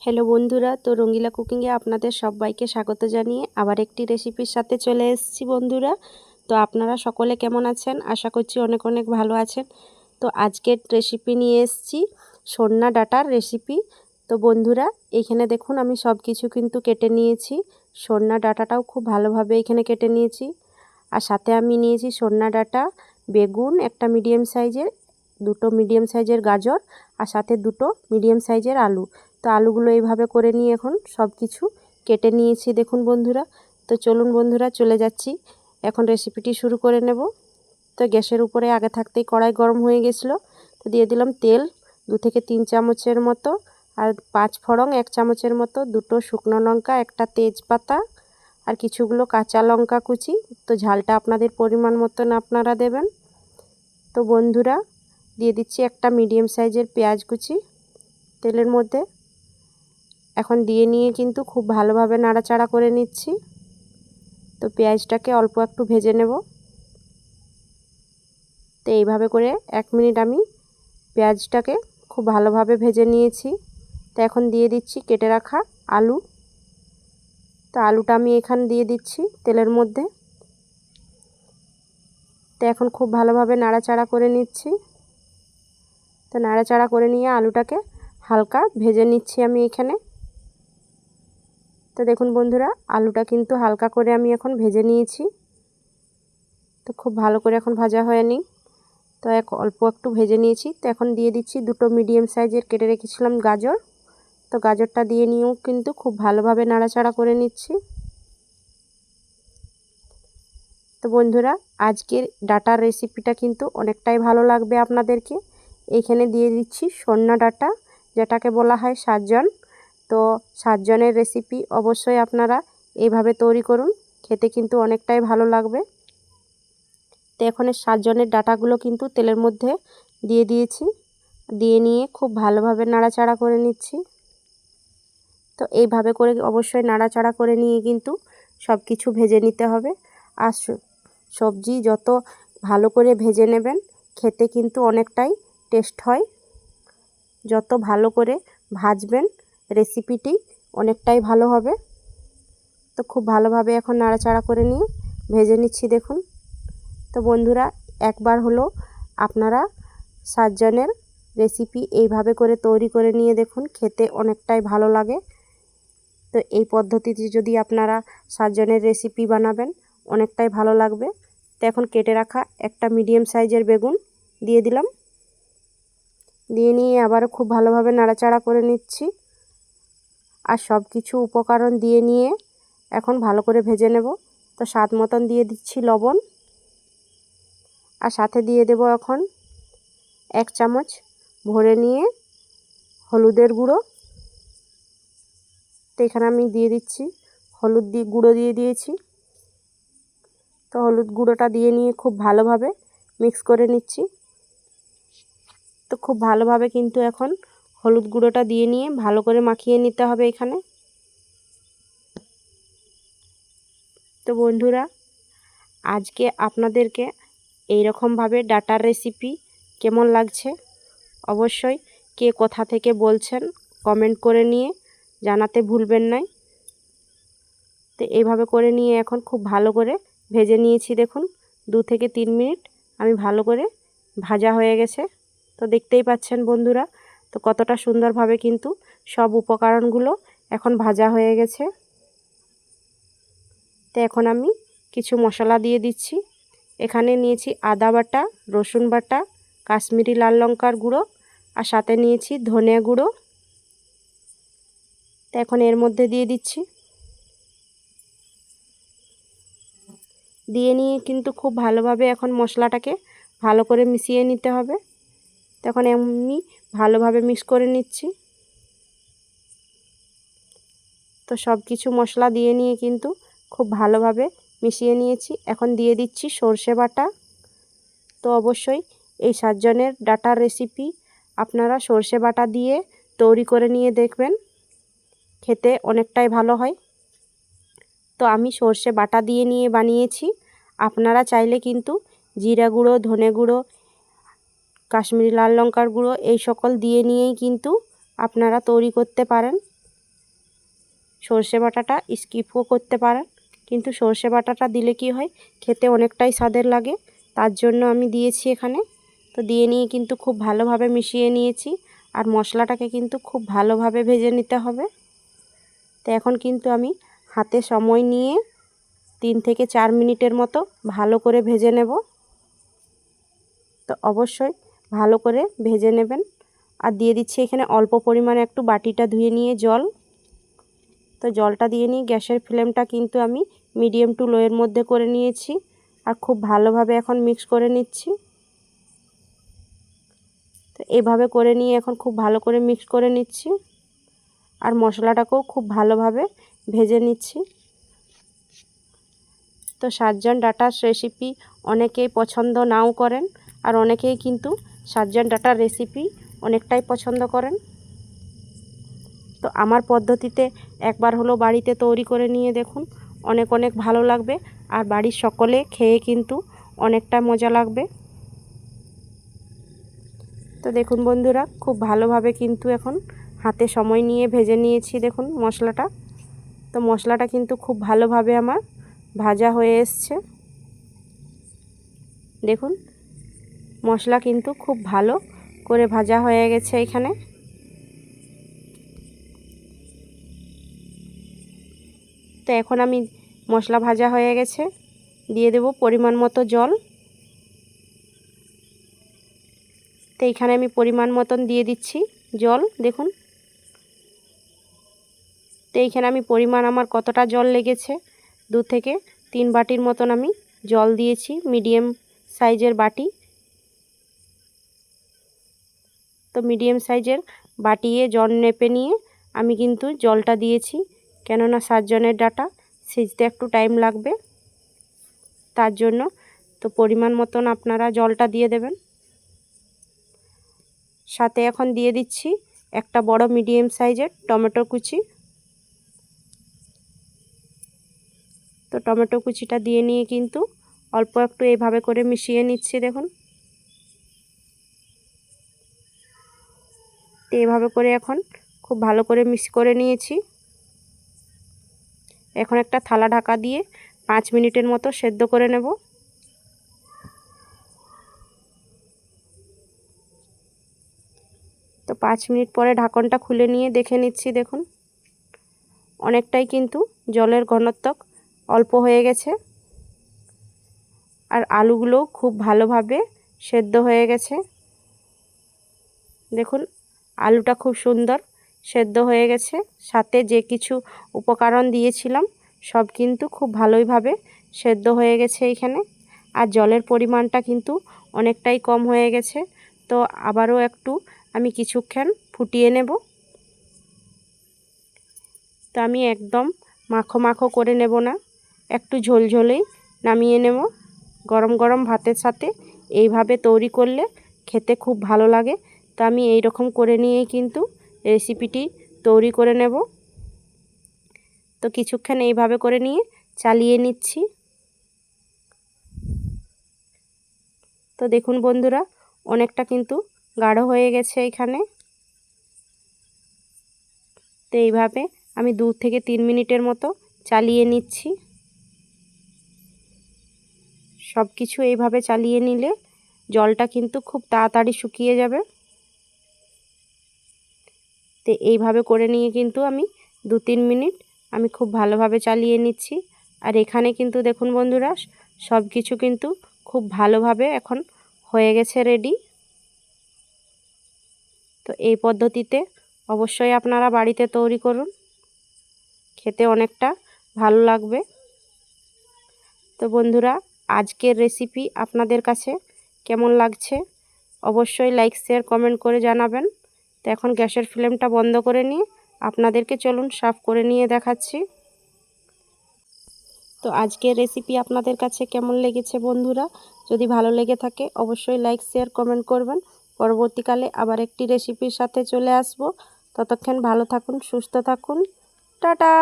Hello বন্ধুরা, তো রঙ্গিলা কুকিংয়ে আপনাদের সবাইকে স্বাগত জানিয়ে আবার একটি রেসিপির সাথে চলে এসেছি বন্ধুরা। তো আপনারা সকলে কেমন আছেন? আশা করছি অনেক অনেক ভালো আছেন। তো আজকের রেসিপি নিয়ে এসেছি সন্না ডাঁটার রেসিপি। তো বন্ধুরা, এখানে দেখুন আমি সব কিছু কিন্তু কেটে নিয়েছি। সন্না ডাঁটাটাও খুব ভালোভাবে এখানে কেটে নিয়েছি। আর সাথে আমি নিয়েছি সন্না ডাঁটা, বেগুন একটা মিডিয়াম সাইজের, দুটো মিডিয়াম সাইজের গাজর, আর সাথে দুটো মিডিয়াম সাইজের আলু। তো আলুগুলো এইভাবে করে নিয়ে এখন সব কিছু কেটে নিয়েছি দেখুন বন্ধুরা। তো চলুন বন্ধুরা, চলে যাচ্ছি এখন রেসিপিটি শুরু করে নেব। তো গ্যাসের উপরে আগে থাকতেই কড়াই গরম হয়ে গেছিলো। তো দিয়ে দিলাম তেল 2 থেকে 3 চামচের মতো, আর 5 ফোড়ন 1 চামচের মতো, দুটো শুকনো লঙ্কা, একটা তেজপাতা, আর কিছুগুলো কাঁচা লঙ্কা কুচি। তো ঝালটা আপনাদের পরিমাণ মতন আপনারা দেবেন। তো বন্ধুরা, দিয়ে দিচ্ছি একটা মিডিয়াম সাইজের পেঁয়াজ কুচি তেলের মধ্যে। এখন দিয়ে নিয়ে কিন্তু খুব ভালোভাবে নাড়াচাড়া করে নিচ্ছি। তো পেঁয়াজটাকে অল্প একটু ভেজে নেব। তো এইভাবে করে 1 মিনিট আমি পেঁয়াজটাকে খুব ভালোভাবে ভেজে নিয়েছি। তো এখন দিয়ে দিচ্ছি কেটে রাখা আলু। তো আলুটা আমি এখানে দিয়ে দিচ্ছি তেলের মধ্যে। তো এখন খুব ভালোভাবে নাড়াচাড়া করে নিচ্ছি। তো নাড়াচাড়া করে নিয়ে আলুটাকে হালকা ভেজে নিচ্ছি আমি এখানে। তো দেখুন বন্ধুরা, আলুটা কিন্তু হালকা করে আমি এখন ভেজে নিয়েছি। তো খুব ভালো করে এখন ভাজা হয়নি, তো অল্প একটু ভেজে নিয়েছি। তো এখন দিয়ে দিচ্ছি দুটো মিডিয়াম সাইজের কেটে রেখেছিলাম গাজর। তো গাজরটা দিয়ে নিয়েও কিন্তু খুব ভালোভাবে নাড়াচাড়া করে নিচ্ছি। তো বন্ধুরা, আজকের ডাঁটার রেসিপিটা কিন্তু অনেকটাই ভালো লাগবে আপনাদেরকে। এইখানে দিয়ে দিচ্ছি সন্না ডাঁটা, যেটাকে বলা হয় সাতজন। তো সাতজনের রেসিপি অবশ্যই আপনারা এইভাবে তৈরি করুন, খেতে কিন্তু অনেকটাই ভালো লাগবে। তো এখন সাতজনের ডাঁটাগুলো কিন্তু তেলের মধ্যে দিয়ে দিয়েছি। দিয়ে নিয়ে খুব ভালোভাবে নাড়াচাড়া করে নিচ্ছি। তো এইভাবে করে অবশ্যই নাড়াচাড়া করে নিয়ে কিন্তু সব কিছু ভেজে নিতে হবে। আর সবজি যত ভালো করে ভেজে নেবেন, খেতে কিন্তু অনেকটাই টেস্ট হয়। যত ভালো করে ভাজবেন, রেসিপিটি অনেকটাই ভালো হবে। তো খুব ভালোভাবে এখন নাড়াচাড়া করে নিয়ে ভেজে নিচ্ছি দেখুন। তো বন্ধুরা, একবার হলো আপনারা সাতজনের রেসিপি এইভাবে করে তৈরি করে নিয়ে দেখুন, খেতে অনেকটাই ভালো লাগে। তো এই পদ্ধতিতে যদি আপনারা সাতজনের রেসিপি বানাবেন, অনেকটাই ভালো লাগবে। তো এখন কেটে রাখা একটা মিডিয়াম সাইজের বেগুন দিয়ে দিলাম। দিয়ে নিয়ে আবারও খুব ভালোভাবে নাড়াচাড়া করে নিচ্ছি। আর সব কিছু উপকরণ দিয়ে নিয়ে এখন ভালো করে ভেজে নেব। তো স্বাদ মতন দিয়ে দিচ্ছি লবণ, আর সাথে দিয়ে দেব এখন 1 চামচ ভরে নিয়ে হলুদের গুঁড়ো। তো এখানে আমি দিয়ে দিচ্ছি হলুদ গুঁড়ো দিয়ে দিয়েছি। তো হলুদ গুঁড়োটা দিয়ে নিয়ে খুব ভালোভাবে মিক্স করে নিচ্ছি। তো খুব ভালোভাবে কিন্তু এখন হলুদ গুঁড়োটা দিয়ে নিয়ে ভালো করে মাখিয়ে নিতে হবে এখানে। তো বন্ধুরা, আজকে আপনাদেরকে এই রকমভাবে ডাঁটার রেসিপি কেমন লাগছে অবশ্যই কে কোথা থেকে বলছেন কমেন্ট করে নিয়ে জানাতে ভুলবেন না। তো এইভাবে করে নিয়ে এখন খুব ভালো করে ভেজে নিয়েছি দেখুন। 2 থেকে 3 মিনিট আমি ভালো করে ভাজা হয়ে গেছে। তো দেখতেই পাচ্ছেন বন্ধুরা, তো কতটা সুন্দরভাবে কিন্তু সব উপকরণগুলো এখন ভাজা হয়ে গেছে। তো এখন আমি কিছু মশলা দিয়ে দিচ্ছি। এখানে নিয়েছি আদা বাটা, রসুন বাটা, কাশ্মীরি লাল লঙ্কার গুঁড়ো, আর সাথে নিয়েছি ধনে গুঁড়ো। তো এখন এর মধ্যে দিয়ে দিচ্ছি। দিয়ে নিয়ে কিন্তু খুব ভালোভাবে এখন মশলাটাকে ভালো করে মিশিয়ে নিতে হবে। তখন আমি ভালোভাবে মিক্স করে নিচ্ছি। তো সব কিছু মশলা দিয়ে নিয়ে কিন্তু খুব ভালোভাবে মিশিয়ে নিয়েছি। এখন দিয়ে দিচ্ছি সর্ষে বাটা। তো অবশ্যই এই সাতজনের ডাঁটার রেসিপি আপনারা সর্ষে বাটা দিয়ে তৈরি করে নিয়ে দেখবেন, খেতে অনেকটাই ভালো হয়। তো আমি সর্ষে বাটা দিয়ে নিয়ে বানিয়েছি। আপনারা চাইলে কিন্তু জিরা গুঁড়ো, ধনে গুঁড়ো, কাশ্মীরি লাল লঙ্কার গুঁড়ো এই সকল দিয়ে নিয়েই কিন্তু আপনারা তৈরি করতে পারেন। সর্ষে বাটাটা স্কিপও করতে পারেন, কিন্তু সর্ষে বাটাটা দিলে কি হয়, খেতে অনেকটাই স্বাদের লাগে, তার জন্য আমি দিয়েছি এখানে। তো দিয়ে নিয়ে কিন্তু খুব ভালোভাবে মিশিয়ে নিয়েছি, আর মশলাটাকে কিন্তু খুব ভালোভাবে ভেজে নিতে হবে। তো এখন কিন্তু আমি হাতে সময় নিয়ে 3 থেকে 4 মিনিটের মতো ভালো করে ভেজে নেব। তো অবশ্যই ভালো করে ভেজে নেবেন। আর দিয়ে দিচ্ছি এখানে অল্প পরিমাণে একটু বাটিটা ধুয়ে নিয়ে জল। তো জলটা দিয়ে নিয়ে গ্যাসের ফ্লেমটা কিন্তু আমি মিডিয়াম টু লোয়ের মধ্যে করে নিয়েছি, আর খুব ভালোভাবে এখন মিক্স করে নিচ্ছি। তো এইভাবে করে নিয়ে এখন খুব ভালো করে মিক্স করে নিচ্ছি, আর মশলাটাকেও খুব ভালোভাবে ভেজে নিচ্ছি। তো সাজ্জান ডাঁটার রেসিপি অনেকেই পছন্দ নাও করেন, আর অনেকেই কিন্তু সাজ্জান ডাঁটার রেসিপি অনেকটাই পছন্দ করেন। তো আমার পদ্ধতিতে একবার হলো বাড়িতে তৈরি করে নিয়ে দেখুন, অনেক অনেক ভালো লাগবে, আর বাড়ির সকলে খেয়ে কিন্তু অনেকটা মজা লাগবে। তো দেখুন বন্ধুরা, খুব ভালোভাবে কিন্তু এখন হাতে সময় নিয়ে ভেজে নিয়েছি দেখুন মশলাটা। তো মশলাটা কিন্তু খুব ভালোভাবে আমার ভাজা হয়ে এসছে। দেখুন মশলা কিন্তু খুব ভালো করে ভাজা হয়ে গেছে এখানে। তো এখন আমি মশলা ভাজা হয়ে গেছে, দিয়ে দেব পরিমাণ মতো জল। তো এখানে আমি পরিমাণ মতন দিয়ে দিচ্ছি জল দেখুন। তো এইখানে আমি পরিমাণ আমার কতটা জল লেগেছে, 2 থেকে 3 বাটির মতন আমি জল দিয়েছি, মিডিয়াম সাইজের বাটি। তো মিডিয়াম সাইজের বাটিয়ে জল নেপে নিয়ে আমি কিন্তু জলটা দিয়েছি, কেননা সাজ্জানের ডাঁটা সিজতে একটু টাইম লাগবে, তার জন্য। তো পরিমাণ মতন আপনারা জলটা দিয়ে দেবেন। সাথে এখন দিয়ে দিচ্ছি একটা বড় মিডিয়াম সাইজের টমেটো কুচি। তো টমেটো কুচিটা দিয়ে নিয়ে কিন্তু অল্প একটু এইভাবে করে মিশিয়ে নিচ্ছি দেখুন। তো এইভাবে করে এখন খুব ভালো করে মিক্স করে নিয়েছি। এখন একটা থালা ঢাকা দিয়ে 5 মিনিটের মতো সেদ্ধ করে নেব। তো 5 মিনিট পরে ঢাকনটা খুলে নিয়ে দেখে নিচ্ছি দেখুন, অনেকটাই কিন্তু জলের ঘনত্ব অল্প হয়ে গেছে, আর আলুগুলোও খুব ভালোভাবে সেদ্ধ হয়ে গেছে। দেখুন আলুটা খুব সুন্দর সেদ্ধ হয়ে গেছে, সাথে যে কিছু উপকরণ দিয়েছিলাম সব কিন্তু খুব ভালোইভাবে সেদ্ধ হয়ে গেছে এইখানে। আর জলের পরিমাণটা কিন্তু অনেকটাই কম হয়ে গেছে। তো আবারও একটু আমি কিছুক্ষণ ফুটিয়ে নেব। তো আমি একদম মাখো মাখো করে নেব না, একটু ঝোলঝোলেই নামিয়ে নেব। গরম গরম ভাতের সাথে এইভাবে তৈরি করলে খেতে খুব ভালো লাগে। তো আমি এই রকম করে নিয়েই কিন্তু রেসিপিটি তৈরি করে নেব। তো কিছুক্ষণ এইভাবে করে নিয়ে চালিয়ে নিচ্ছি। তো দেখুন বন্ধুরা, অনেকটা কিন্তু গাঢ় হয়ে গেছে এখানে। তো এইভাবে আমি 2 থেকে 3 মিনিটের মতো চালিয়ে নিচ্ছি। সব কিছু এইভাবে চালিয়ে নিলে জলটা কিন্তু খুব তাড়াতাড়ি শুকিয়ে যাবে। তো এইভাবে করে নিয়ে কিন্তু আমি 2-3 মিনিট আমি খুব ভালোভাবে চালিয়ে নিচ্ছি। আর এখানে কিন্তু দেখুন বন্ধুরা, সব কিছু কিন্তু খুব ভালোভাবে এখন হয়ে গেছে রেডি। তো এই পদ্ধতিতে অবশ্যই আপনারা বাড়িতে তৈরি করুন, খেতে অনেকটা ভালো লাগবে। তো বন্ধুরা, আজকের রেসিপি আপনাদের কাছে কেমন লাগছে অবশ্যই লাইক শেয়ার কমেন্ট করে জানাবেন। তো এখন গ্যাসের ফ্লেমটা বন্ধ করে নিয়ে আপনাদেরকে চলুন সার্ভ করে নিয়ে দেখাচ্ছি। তো আজকের রেসিপি আপনাদের কাছে কেমন লেগেছে বন্ধুরা, যদি ভালো লেগে থাকে অবশ্যই লাইক শেয়ার কমেন্ট করবেন। পরবর্তীকালে আবার একটি রেসিপির সাথে চলে আসব। ততক্ষণ ভালো থাকুন, সুস্থ থাকুন, টাটা।